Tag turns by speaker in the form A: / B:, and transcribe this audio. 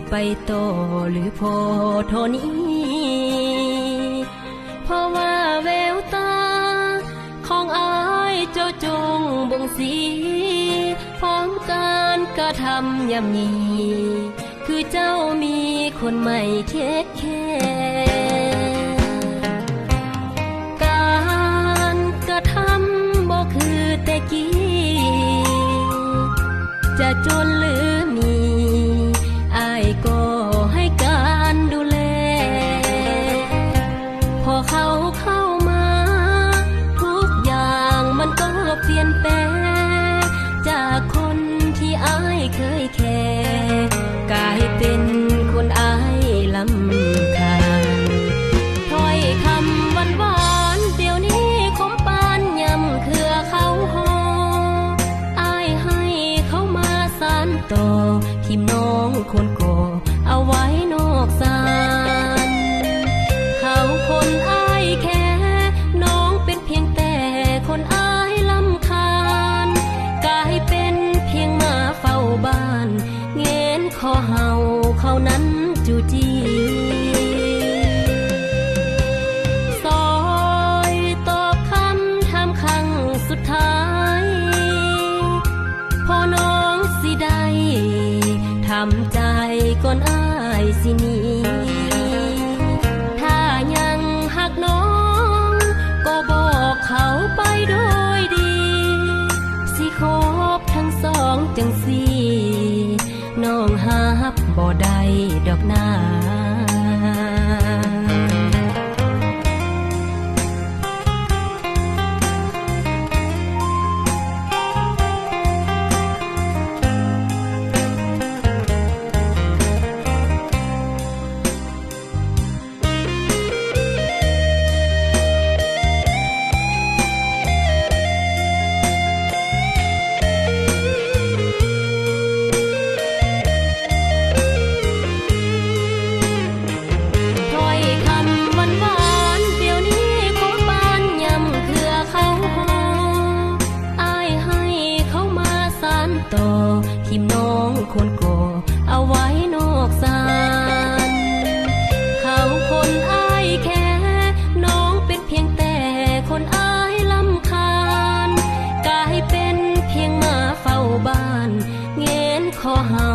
A: ไปต่อหรือพอเท่านี้เพราะว่าแววตาของอายเจ้าจงบ่งสีพร้อมการกระทำย่ำยีคือเจ้ามีคนใหม่เทคแคร์การกระทำบ่คือแต่กี้จะจนหรือมีอายก็ให้การดูแลพอเขาเข้ามาทุกอย่างมันก็เปลี่ยนแปลงจากคนที่อายเคยแคร์กลายเป็นคนอายลำคาญถ้อยคำหวานๆเดี๋ยวนี้คมปานยำเครือเขาหออายให้เขามาสานต่อทิมน้องคนโกเอาไว้นอกศาลเขาคนอายแค่น้องเป็นเพียงแต่คนอายลำคาญกลายเป็นเพียงหมาเฝ้าบ้านเงินคอเห่าเขานั้นจูจีซอยตอบคำถามครั้งสุดท้ายพอน้องสิได้ทำใจก่อนอายสิหนีถ้ายังหักน้องก็บอกเขาไปโดยดีสิคบทั้งสองจังสิน้องหับบ่ได้ดอกนาทิมน้องคนโกเอาไว้นอกศาลเขาคนอายแค่น้องเป็นเพียงแต่คนอายลำคาญกลายเป็นเพียงหมาเฝ้าบ้านเงินคอเห่า